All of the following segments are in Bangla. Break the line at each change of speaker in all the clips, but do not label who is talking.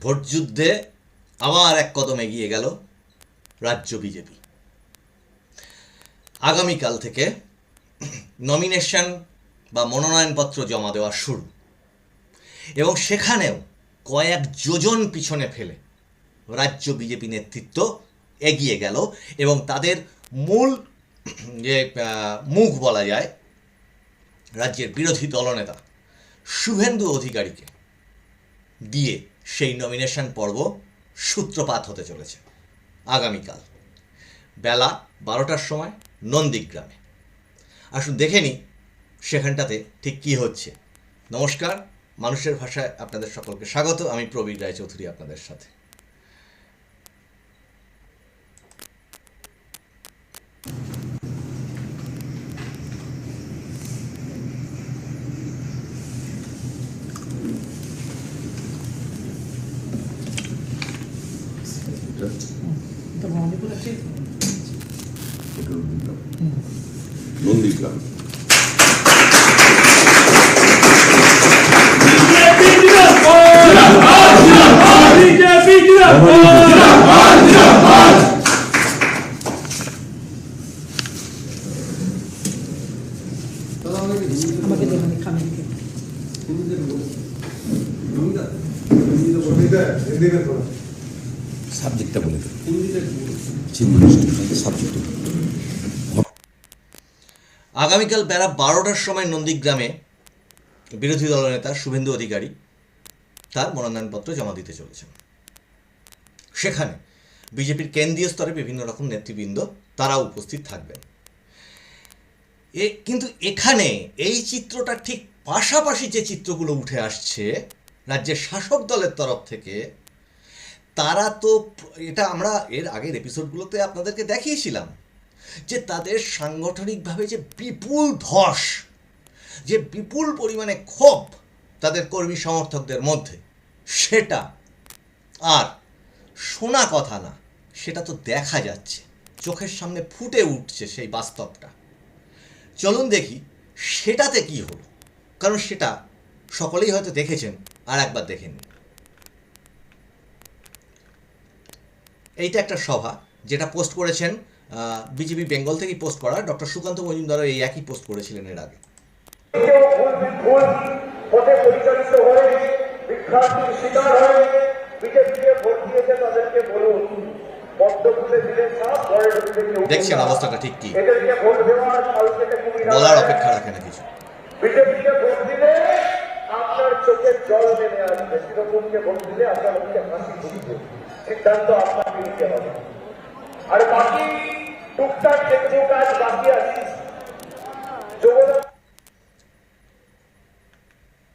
ভোটযুদ্ধে আবার এক কদম এগিয়ে গেল রাজ্য বিজেপি। আগামীকাল থেকে নমিনেশন বা মনোনয়নপত্র জমা দেওয়া শুরু, এবং সেখানেও কয়েক যোজন পিছনে ফেলে রাজ্য বিজেপি নেতৃত্ব এগিয়ে গেল এবং তাদের মূল যে মুখ বলা যায় রাজ্যের বিরোধী দলনেতা শুভেন্দু অধিকারীকে দিয়ে সেই নমিনেশন পর্ব সূত্রপাত হতে চলেছে আগামীকাল বেলা 12টার সময় নন্দীগ্রামে। আসুন দেখে নিই সেখানটাতে ঠিক কী হচ্ছে। নমস্কার, মানুষের ভাষায় আপনাদের সকলকে স্বাগত। আমি প্রবীর রায়চৌধুরী আপনাদের সাথে।
নন্দীগ্রাম সাবজেক্টটা বলে দেন।
আগামীকাল বেলা 12টার সময় নন্দীগ্রামে বিরোধী দলনেতা শুভেন্দু অধিকারী তার মনোনয়নপত্র জমা দিতে চলেছেন। সেখানে বিজেপির কেন্দ্রীয় স্তরে বিভিন্ন রকম নেতৃবৃন্দ তারাও উপস্থিত থাকবেন। কিন্তু এখানে এই চিত্রটা ঠিক পাশাপাশি যে চিত্রগুলো উঠে আসছে রাজ্যের শাসক দলের তরফ থেকে, তারা তো এটা আমরা এর আগের এপিসোডগুলোতে আপনাদেরকে দেখিয়েছিলাম যে তাদের সাংগঠনিকভাবে যে বিপুল ধস, যে বিপুল পরিমাণে ক্ষোভ তাদের কর্মী সমর্থকদের মধ্যে, সেটা আর শোনা কথা না, সেটা তো দেখা যাচ্ছে, চোখের সামনে ফুটে উঠছে সেই বাস্তবটা। চলুন দেখি সেটাতে কি হলো, কারণ সেটা সকলেই হয়তো দেখেছেন, আর একবার দেখে নিন। এইটা একটা সভা যেটা পোস্ট করেছেন বিজেপি বেঙ্গল থেকেই পোস্ট করা ডক্টর সুকান্ত মজুমদারও এই একই পোস্ট করেছিলেন এর আগে। দেখছেন অবস্থাটা ঠিক কি, বলার অপেক্ষা রাখে না কিছু।
আপনার চোখের জল নেমে আসবে, তৃণমূলকে ভোট দিলে আপনার মুখে হাসি ফুটবে, সিদ্ধান্ত আপনাকে নিতে হবে। আর বাকি টুকটাক যেগুলো কাজ বাকি আছে,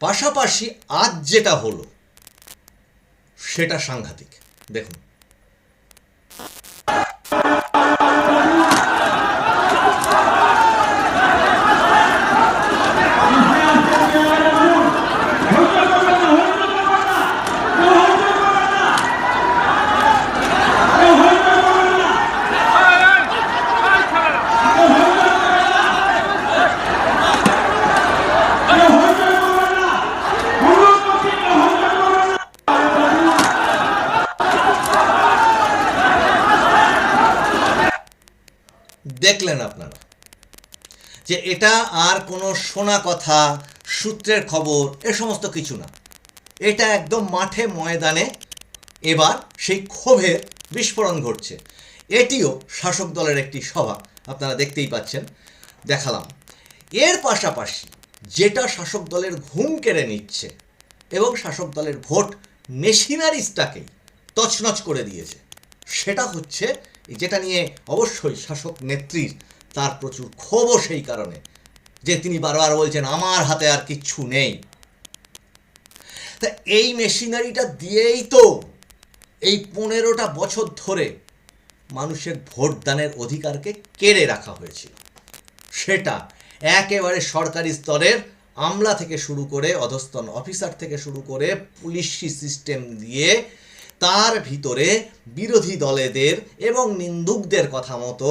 পাশাপাশি আজ যেটা হলো সেটা সাংঘাতিক। দেখুন, দেখলেন আপনারা যে এটা আর কোনো শোনা কথা, সূত্রের খবর, এ সমস্ত কিছু না। এটা একদম মাঠে ময়দানে এবার সেই ক্ষোভের বিস্ফোরণ ঘটছে। এটিও শাসক দলের একটি সভা, আপনারা দেখতেই পাচ্ছেন, দেখালাম। এর পাশাপাশি যেটা শাসক দলের ঘুম কেড়ে নিচ্ছে এবং শাসক দলের ভোট মেশিনারিজটাকেই তছনছ করে দিয়েছে, সেটা হচ্ছে যেটা নিয়ে অবশ্যই শাসক নেত্রীর তার প্রচুর ক্ষোভও, সেই কারণে যে তিনি বারবার বলছেন আমার হাতে আর কিচ্ছু নেই। তা এই মেশিনারিটা দিয়েই তো এই 15টা বছর ধরে মানুষের ভোটদানের অধিকারকে কেড়ে রাখা হয়েছিল। সেটা একেবারে সরকারি স্তরের আমলা থেকে শুরু করে, অধস্তন অফিসার থেকে শুরু করে, পুলিশি সিস্টেম দিয়ে তার ভিতরে বিরোধী দলেদের এবং নিন্দুকদের কথা মতো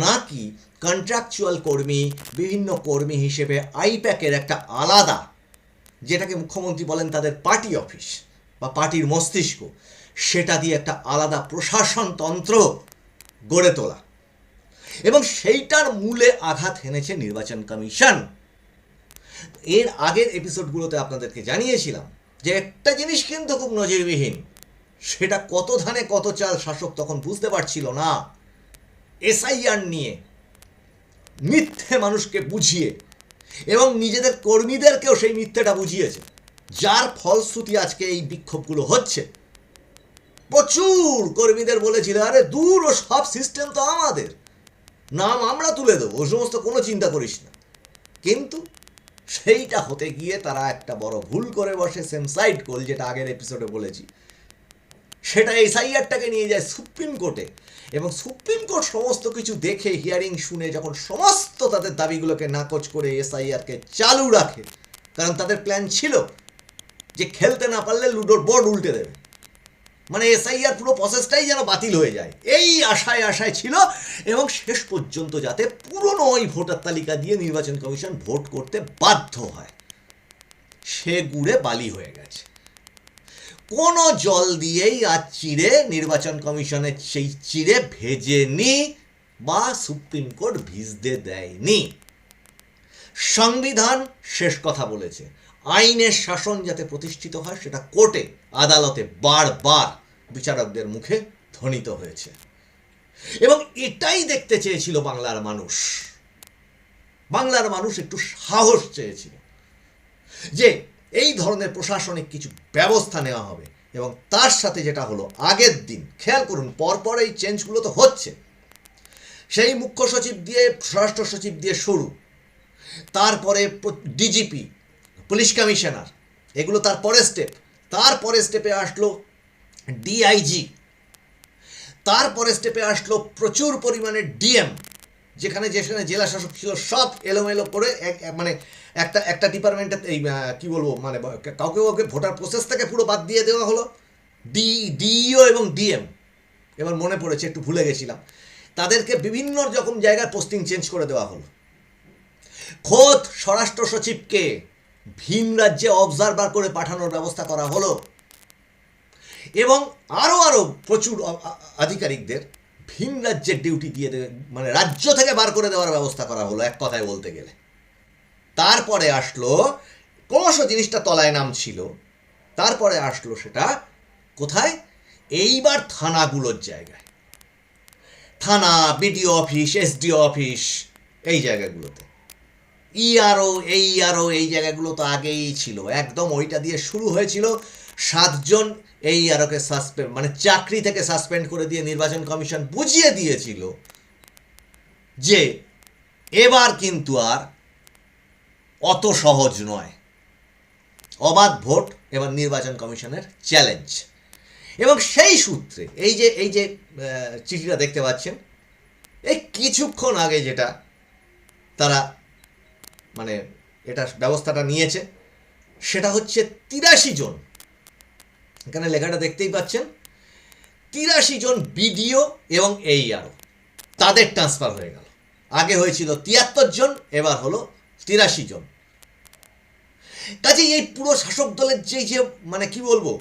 নাকি কন্ট্রাকচুয়াল কর্মী, বিভিন্ন কর্মী হিসেবে আইপ্যাকের একটা আলাদা, যেটাকে মুখ্যমন্ত্রী বলেন তাদের পার্টি অফিস, বা পার্টির মস্তিষ্ক, সেটা দিয়ে একটা আলাদা প্রশাসন তন্ত্র গড়ে তোলা, এবং সেইটার মূলে আঘাত হেনেছে নির্বাচন কমিশন। এর আগের এপিসোডগুলোতে আপনাদেরকে জানিয়েছিলাম যে একটা জিনিস কিন্তু খুব নজিরবিহীন, সেটা কত ধানে কত চাল শাসক তখন বুঝতে পারছিল না। এসআইআর নিয়ে মিথ্যে মানুষকে বুঝিয়ে এবং নিজেদের কর্মীদেরকেও সেই মিথ্যেটা বুঝিয়েছে, যার ফলশ্রুতি আজকে এই বিক্ষোভগুলো হচ্ছে। প্রচুর কর্মীদের বলেছিল, আরে দূর, ও সব সিস্টেম তো আমাদের, নাম আমরা তুলে দেবো, ও সমস্ত কোনো চিন্তা করিস না। কিন্তু সেইটা হতে গিয়ে তারা একটা বড় ভুল করে বসে, সেম সাইড গোল, যেটা আগের এপিসোডে বলেছি। সেটা এসআইআরটাকে নিয়ে যায় সুপ্রিম কোর্টে, এবং সুপ্রিম কোর্ট সমস্ত কিছু দেখে, হিয়ারিং শুনে, যখন সমস্ত তাদের দাবিগুলোকে নাকচ করে এসআইআরকে চালু রাখে, কারণ তাদের প্ল্যান ছিল যে খেলতে না পারলে লুডোর বোর্ড উল্টে দেবে, মানে এসআইআর পুরো প্রসেসটাই যেন বাতিল হয়ে যায়, এই আশায় ছিল। এবং শেষ পর্যন্ত যাতে পুরনো ওই ভোটার তালিকা দিয়ে নির্বাচন কমিশন ভোট করতে বাধ্য হয়, সে গুড়ে বালি হয়ে গেছে। কোনো জল দিয়েই আজ চিড়ে নির্বাচন কমিশনের সেই চিড়ে ভেজেনি বা সুপ্রিম কোর্ট ভিজতে দেয়নি। সংবিধান শেষ কথা বলেছে, আইনের শাসন যাতে প্রতিষ্ঠিত হয় সেটা কোর্টে আদালতে বারবার বিচারকদের মুখে ধ্বনিত হয়েছে, এবং এটাই দেখতে চেয়েছিল বাংলার মানুষ। বাংলার মানুষ একটু সাহস চেয়েছিল যে এই ধরনের প্রশাসনিক কিছু ব্যবস্থা নেওয়া হবে, এবং তার সাথে যেটা হলো আগের দিন, খেয়াল করুন, পরপর এই চেঞ্জগুলো তো হচ্ছে, সেই মুখ্য সচিব দিয়ে স্বরাষ্ট্র সচিব দিয়ে শুরু, তারপরে ডিজিপি, পুলিশ কমিশনার, এগুলো তারপরে স্টেপ, তারপরে স্টেপে আসলো ডিআইজি, তারপরে স্টেপে আসলো প্রচুর পরিমাণে ডিএম, যেখানে জেলা শাসক ছিল সব এলোমেলো করে মানে একটা ডিপার্টমেন্টের এই কী বলবো, মানে কাউকে ভোটার প্রসেস থেকে পুরো বাদ দিয়ে দেওয়া হলো। ডিইও এবং ডিএম, এবার মনে পড়েছে, একটু ভুলে গেছিলাম, তাদেরকে বিভিন্ন রকম জায়গায় পোস্টিং চেঞ্জ করে দেওয়া হলো। খোদ স্বরাষ্ট্র সচিবকে ভিন রাজ্যে অবজারভার করে পাঠানোর ব্যবস্থা করা হলো, এবং আরও প্রচুর আধিকারিকদের ভিন রাজ্যের ডিউটি দিয়ে দেবে, মানে রাজ্য থেকে বার করে দেওয়ার ব্যবস্থা করা হলো, এক কথায় বলতে গেলে। তারপরে আসলো, ক্রমশ জিনিসটা তলায় নামছিল, তারপরে আসলো সেটা কোথায়, এইবার থানাগুলোর জায়গায়, থানা, বিডিও অফিস, এসডিও অফিস, এই জায়গাগুলোতে। ইআরও, এই জায়গাগুলো তো আগেই ছিল, একদম ওইটা দিয়ে শুরু হয়েছিল। 7 জন এইআরওকে সাসপেন্ড, মানে চাকরি থেকে সাসপেন্ড করে দিয়ে নির্বাচন কমিশন বুঝিয়ে দিয়েছিল যে এবার কিন্তু আর অত সহজ নয়, অবাধ ভোট এবার নির্বাচন কমিশনের চ্যালেঞ্জ। এবং সেই সূত্রে এই যে চিঠিটা দেখতে পাচ্ছেন, এই কিছুক্ষণ আগে যেটা তারা মানে এটা ব্যবস্থাটা নিয়েছে, সেটা হচ্ছে 83 জন, এখানে লেখাটা দেখতেই পাচ্ছেন, 83 জন বিডিও এবং এইআরও তাদের ট্রান্সফার হয়ে গেল। আগে হয়েছিল 73 জন, এবার হলো 83 জন। কাজেই এই পুরো শাসক দলের যে মানে কি বলবো,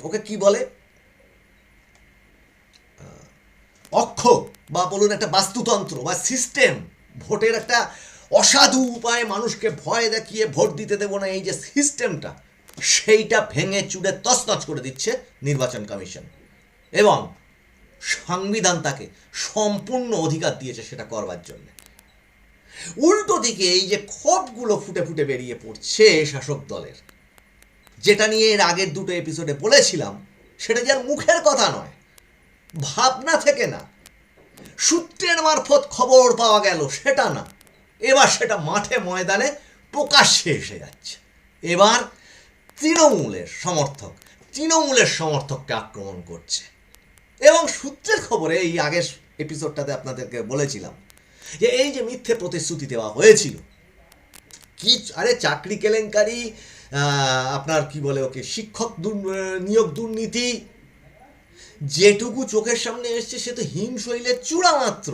ওকে কি বলে, অক্ষ বা বলুন একটা বাস্তুতন্ত্র বা সিস্টেম, ভোটের একটা অসাধু উপায়ে মানুষকে ভয় দেখিয়ে ভোট দিতে দেবো না, এই যে সিস্টেমটা, সেইটা ভেঙে চুড়ে তছনছ করে দিচ্ছে নির্বাচন কমিশন, এবং সংবিধান তাকে সম্পূর্ণ অধিকার দিয়েছে সেটা করবার জন্য। উল্টো দিকে এই যে ক্ষোভগুলো ফুটে ফুটে বেরিয়ে পড়ছে শাসক দলের, যেটা নিয়ে এর আগের দুটো এপিসোডে বলেছিলাম, সেটা যে আর মুখের কথা নয়, ভাবনা থেকে না, সূত্রের মারফত খবর পাওয়া গেল সেটা না, এবার সেটা মাঠে ময়দানে প্রকাশ্যে এসে যাচ্ছে। এবার তৃণমূলের সমর্থককে আক্রমণ করছে। এবং সূত্রের খবরে এই আগের এপিসোডটাতে আপনাদেরকে বলেছিলাম যে এই যে মিথ্যে প্রতিশ্রুতি দেওয়া হয়েছিল, কি আরে চাকরি কেলেঙ্কারি, আপনার কি বলে ওকে, শিক্ষক নিয়োগ দুর্নীতি, যেটুকু চোখের সামনে এসছে সে তো হিমশৈলের চূড়া মাত্র।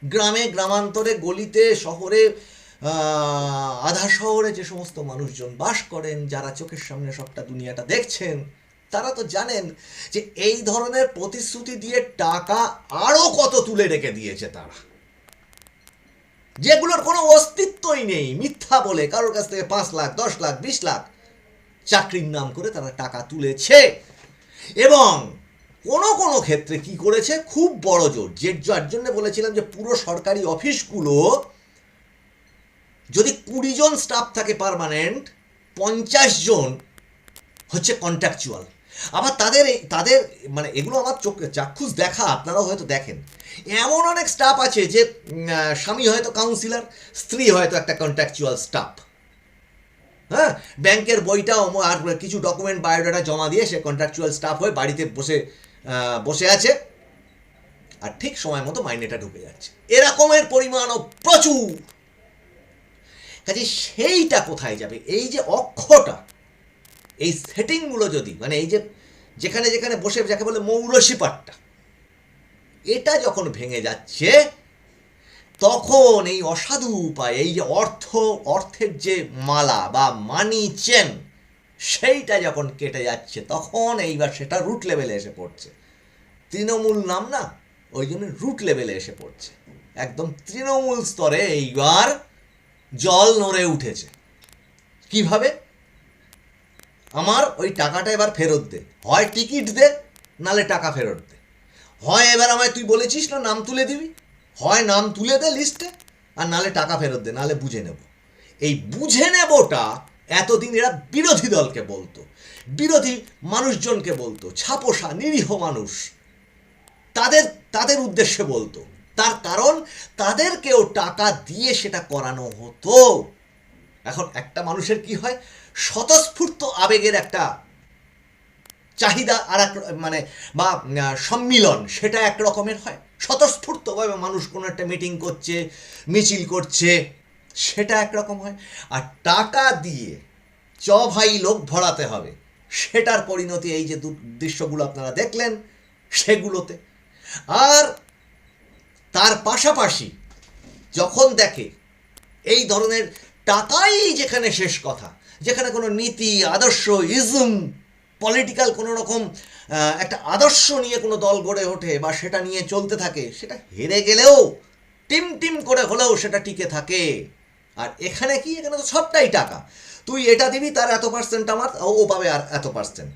গ্রামে, গ্রামান্তরে, গলিতে, শহরে আধা শহরে যে সমস্ত মানুষজন বাস করেন, যারা চোখের সামনে সবটা দুনিয়াটা দেখছেন, তারা তো জানেন যে এই ধরনের প্রতিশ্রুতি দিয়ে টাকা আরো কত তুলে রেখে দিয়েছে তারা, যেগুলোর কোনো অস্তিত্বই নেই। মিথ্যা বলে কারোর কাছ থেকে 5 লাখ 10 লাখ 20 লাখ চাকরির নাম করে তারা টাকা তুলেছে। এবং কোনো কোনো ক্ষেত্রে কি করেছে, খুব বড় জোর, যার জন্য বলেছিলাম যে পুরো সরকারি অফিসগুলো যদি 20 জন স্টাফ থাকে পার্মানেন্ট, 50 জন হচ্ছে কন্ট্রাকচুয়াল। আবার তাদের মানে এগুলো আমার চাক্ষুষ দেখা, আপনারাও হয়তো দেখেন, এমন অনেক স্টাফ আছে যে স্বামী হয়তো কাউন্সিলর, স্ত্রী হয়তো একটা কন্ট্রাকচুয়াল স্টাফ। হ্যাঁ, ব্যাংকের বইটাও আর কিছু ডকুমেন্ট বায়োডাটা জমা দিয়ে সে কন্ট্রাকচুয়াল স্টাফ হয়ে বাড়িতে বসে আছে, আর ঠিক সময় মতো মাইনেটা ঢুকে যাচ্ছে। এরকমের পরিমাণও প্রচুর। কাজে সেইটা কোথায় যাবে? এই যে অক্ষটা, এই সেটিংগুলো যদি, মানে এই যে যেখানে যেখানে বসে যাকে বলে মৌরসি পাট্টা, এটা যখন ভেঙে যাচ্ছে, তখন এই অসাধু উপায়, এই যে অর্থের যে মালা বা মানি চেন, সেইটা যখন কেটে যাচ্ছে, তখন এইবার সেটা রুট লেভেলে এসে পড়ছে। তৃণমূল নাম না, ওই জন্য রুট লেভেলে এসে পড়ছে, একদম তৃণমূল স্তরে এইবার জল নড়ে উঠেছে। কিভাবে? আমার ওই টাকাটা এবার ফেরত দে, হয় টিকিট দে, নালে টাকা ফেরত দে, হয় এবার আমায় তুই বলেছিস না নাম তুলে দিবি, হয় নাম তুলে দে লিস্টে, আর নালে টাকা ফেরত দে, নালে বুঝে নেব। এই বুঝে নেবটা এতদিন এরা বিরোধী দলকে বলতো, বিরোধী মানুষজনকে বলতো, ছাপোষা নিরীহ মানুষ, তাদের উদ্দেশ্যে বলতো। তার কারণ তাদেরকেও টাকা দিয়ে সেটা করানো হতো। এখন একটা মানুষের কি হয়, স্বতঃস্ফূর্ত আবেগের একটা চাহিদা আর এক মানে বা সম্মিলন, সেটা এক রকমের হয়। স্বতঃস্ফূর্তভাবে মানুষ কোনো একটা মিটিং করছে, মিছিল করছে, সেটা একরকম হয়। আর টাকা দিয়ে ভাই লোক ভরাতে হবে, সেটার পরিণতি এই যে দৃশ্যগুলো আপনারা দেখলেন সেগুলোতে। আর তার পাশাপাশি যখন দেখে এই ধরনের টাকাই যেখানে শেষ কথা, যেখানে কোনো নীতি আদর্শ ইজম পলিটিক্যাল কোনো রকম একটা আদর্শ নিয়ে কোনো দল গড়ে ওঠে বা সেটা নিয়ে চলতে থাকে, সেটা হেরে গেলেও টিম করে হলেও সেটা টিকে থাকে। আর এখানে কি, এখানে তো সবটাই টাকা, তুই এটা দিবি তার এত পার্সেন্ট আমার, ও পাবে আর এত পার্সেন্ট।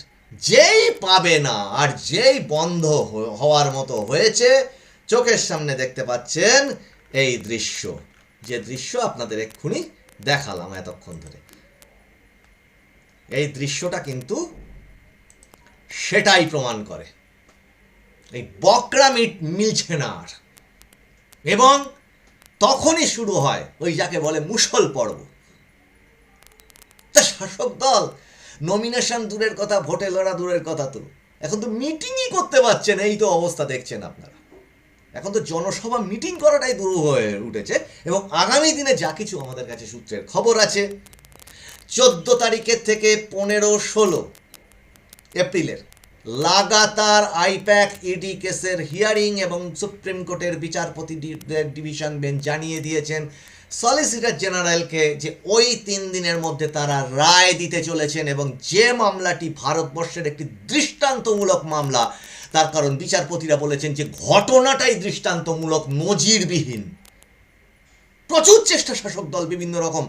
যেই পাবে না আর যেই বন্ধ হওয়ার মতো হয়েছে, চোখের সামনে দেখতে পাচ্ছেন এই দৃশ্য, যে দৃশ্য আপনাদের এক্ষুনি দেখালাম এতক্ষণ ধরে। এই দৃশ্যটা কিন্তু সেটাই প্রমাণ করে, এই বকরা মিলছে না আর। এবং তখনই শুরু হয় ওই যাকে বলে মুষল পর্ব। তা শাসক দল নমিনেশন দূরের কথা, ভোটে লড়া দূরের কথা, তো এখন তো মিটিংই করতে পারছেন। এই তো অবস্থা দেখছেন আপনারা, এখন তো জনসভা মিটিং করাটাই দূর হয়ে উঠেছে। এবং আগামী দিনে যা কিছু আমাদের কাছে সূত্রের খবর আছে, 14 তারিখের থেকে 15-16 এপ্রিলের লাগাতার আইপ্যাক ইডি কেসের হিয়ারিং, এবং সুপ্রিম কোর্টের বিচারপতি ডিভিশন বেঞ্চ জানিয়ে দিয়েছেন সলিসিটর জেনারেলকে যে ওই 3 দিনের মধ্যে তারা রায় দিতে চলেছেন। এবং যে মামলাটি ভারতবর্ষের একটি দৃষ্টান্তমূলক মামলা, তার কারণ বিচারপতিরা বলেছেন যে ঘটনাটাই দৃষ্টান্তমূলক, নজিরবিহীন। প্রচুর চেষ্টা শাসক দল বিভিন্ন রকম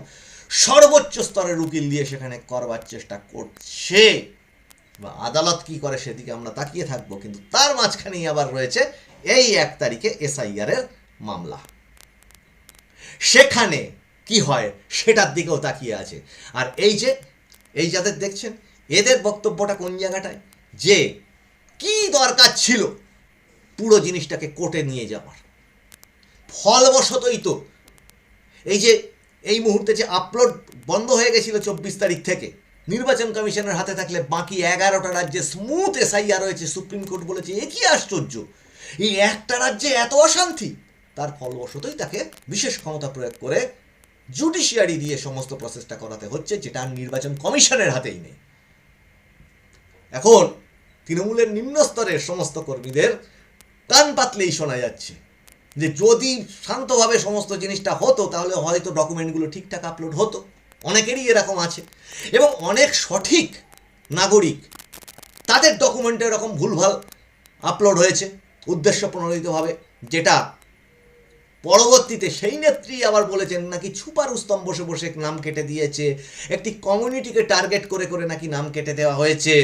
সর্বোচ্চ স্তরের উকিল দিয়ে সেখানে করবার চেষ্টা করছে, বা আদালত কি করে সেদিকে আমরা তাকিয়ে থাকবো। কিন্তু তার মাঝখানেই আবার রয়েছে এই 1 তারিখে SIR এর মামলা, সেখানে কি হয় সেটার দিকেও তাকিয়ে আছে। আর এই যাদের দেখছেন, এদের বক্তব্যটা কোন জায়গাটায়, যে কি দরকার ছিল পুরো জিনিসটাকে কোর্টে নিয়ে যাওয়ার, ফলবশতই তো এই মুহূর্তে যে আপলোড বন্ধ হয়ে গেছিল 24 তারিখ থেকে, নির্বাচন কমিশনের হাতে থাকলে বাকি 11টা রাজ্যে স্মুথ SIR রয়েছে। সুপ্রিম কোর্ট বলেছে এ কি আশ্চর্য, এই একটা রাজ্যে এত অশান্তি। তার ফলবশতই তাকে বিশেষ ক্ষমতা প্রয়োগ করে জুডিশিয়ারি দিয়ে সমস্ত প্রসেসটা করাতে হচ্ছে, যেটা নির্বাচন কমিশনের হাতেই নেই। এখন তৃণমূলের নিম্ন স্তরের সমস্ত কর্মীদের কান পাতলেই শোনা যাচ্ছে যে যদি শান্তভাবে সমস্ত জিনিসটা হতো তাহলে হয়তো ডকুমেন্টগুলো ঠিকঠাক আপলোড হতো। অনেকেরই এরকম আছে, এবং অনেক সঠিক নাগরিক তাদের ডকুমেন্টে এরকম ভুলভাল আপলোড হয়েছে উদ্দেশ্য প্রণোদিতভাবে, যেটা পরবর্তীতে সেই নেত্রী আবার বলেছেন নাকি ছুপারুস্তম বসে বসে নাম কেটে দিয়েছে, একটি কমিউনিটিকে টার্গেট করে করে নাকি নাম কেটে দেওয়া হয়েছে।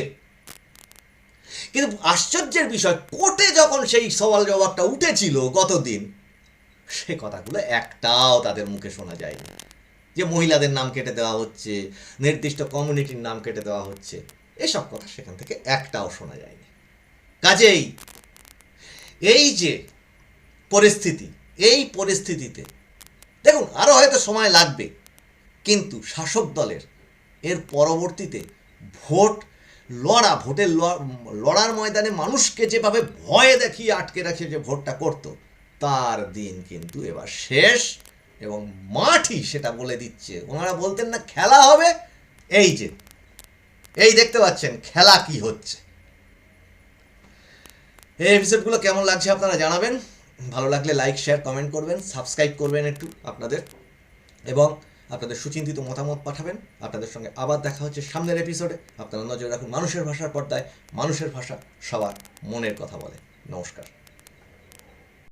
কিন্তু আশ্চর্যের বিষয়, কোর্টে যখন সেই সওয়াল জবাবটা উঠেছিল গতদিন, সে কথাগুলো একটাও তাদের মুখে শোনা যায়নি, যে মহিলাদের নাম কেটে দেওয়া হচ্ছে, নির্দিষ্ট কমিউনিটির নাম কেটে দেওয়া হচ্ছে, এসব কথা সেখান থেকে একটাও শোনা যায়নি। কাজেই এই যে পরিস্থিতি, এই পরিস্থিতিতে দেখুন আরও হয়তো সময় লাগবে, কিন্তু শাসক দলের এর পরবর্তীতে ভোটের লড়ার ময়দানে মানুষকে যেভাবে ভয় দেখিয়ে আটকে রাখে যে ভোটটা করত, তার দিন কিন্তু এবার শেষ, এবং মাঠই সেটা বলে দিচ্ছে। ওনারা বলতেন না খেলা হবে, এই যে এই দেখতে পাচ্ছেন খেলা কি হচ্ছে। এই এপিসোডগুলো কেমন লাগছে আপনারা জানাবেন, ভালো লাগলে লাইক শেয়ার কমেন্ট করবেন, সাবস্ক্রাইব করবেন একটু আপনাদের, এবং আপনাদের সুচিন্তিত মতামত পাঠাবেন। আপনাদের সঙ্গে আবার দেখা হচ্ছে সামনের এপিসোডে। আপনারা নজর রাখুন মানুষের ভাষার পর্দায়। মানুষের ভাষা সবার মনের কথা বলে। নমস্কার।